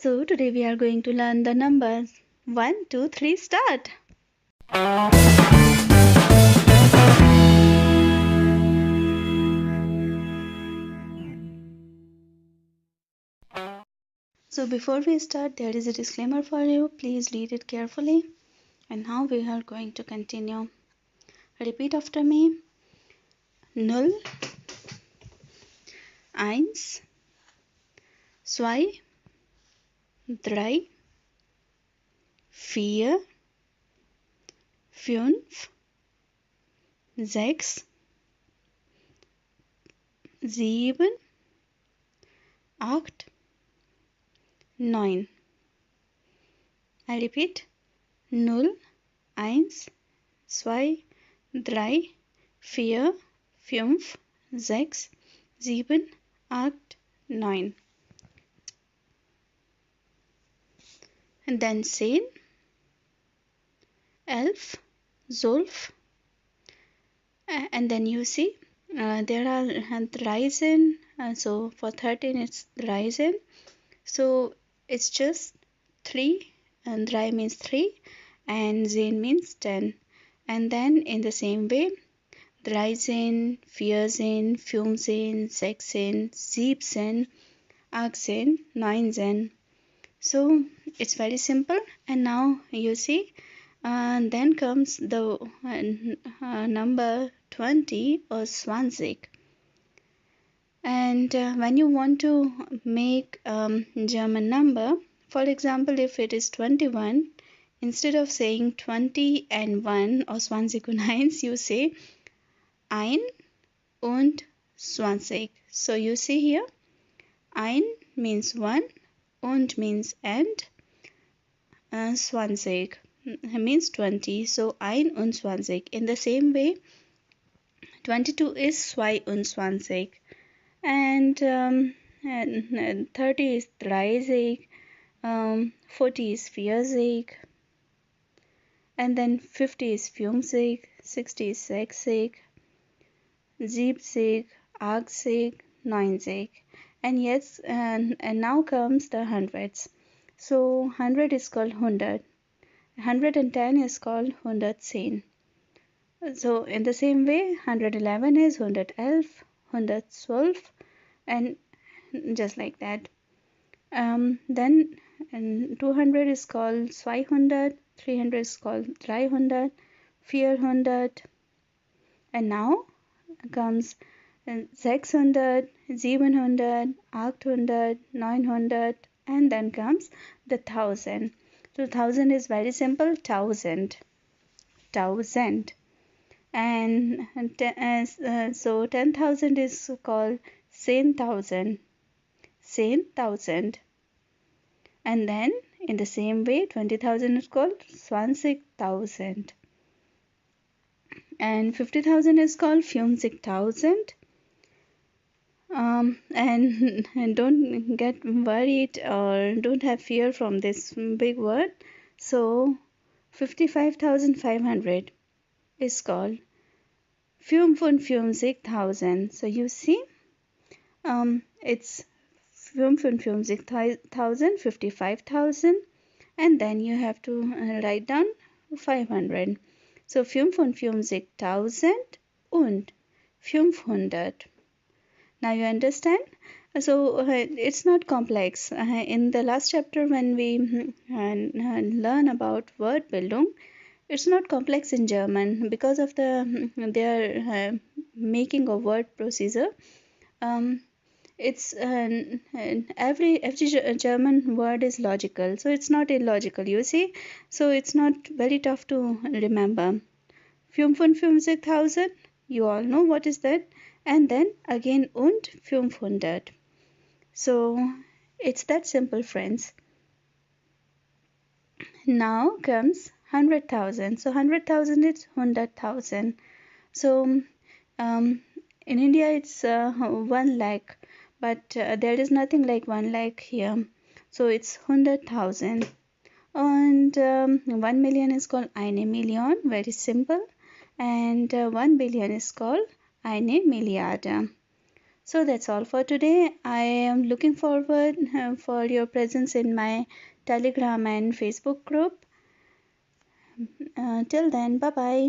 So today we are going to learn the numbers 1, 2, 3, start. So before we start, there is a disclaimer for you. Please read it carefully. And now we are going to continue. Repeat after me. 0, 1, 2, 3, 4, 5, 6, 7, 8, 9. I repeat. 0, 1, 2, 3, 4, 5, 6, 7, 8, 9. And then 10, 11, 12. And then you see there are Ryzen. So for 13 it's Ryzen. So it's just 3, and Ry means 3 and Zen means 10. And then in the same way, Ryzen, Vierzen, Fünfzen, Sechzen, Siebzen, Achtzen, Neunzen. So it's very simple. And now you see, then comes the number 20 or 20. And when you want to make German number, for example, if it is 21, instead of saying 20 and 1 or 20 und 1, you say 1 und 20. So you see here, 1 means 1, und means and, 20 means 20. So 21. In the same way, 22 is 22. And 30 is 30, 40 is 40, and then 50 is 50, 60 is 60, 70, 80, 90. And yes, and now comes the hundreds. So 100 is called 100. 110 is called 110. So in the same way, 111 is 111, 112, and just like that. Then 200 is called 200, 300 is called 300, 400, and now comes 600, 700, 800, 900, and then comes the 1000. So 1000 is very simple, 1000, 1000. And so 10,000 is called 10,000, 10,000. And then in the same way, 20,000 is called 20,000. And 50,000 is called 50,000. And don't get worried or don't have fear from this big word. So 55,500 is called 55,000. So you see, it's 55,000, 55,000, and then you have to write down 500. So 55,000 und 500. Now you understand? So it's not complex. In the last chapter when we learn about word Bildung, it's not complex in German because of their making of word procedure. It's every German word is logical, so it's not illogical, you see. So it's not very tough to remember. 55,000, you all know what is that. And then again und 500. So it's that simple, friends. Now comes 100,000. So 100,000 is 100,000. So in India it's 1 lakh, but there is nothing like 1 lakh here. So it's 100,000. And 1 million is called eine Million, very simple. And 1 billion is called eine Milliarde. So that's all for today. I am looking forward for your presence in my Telegram and Facebook group. Till then, bye bye.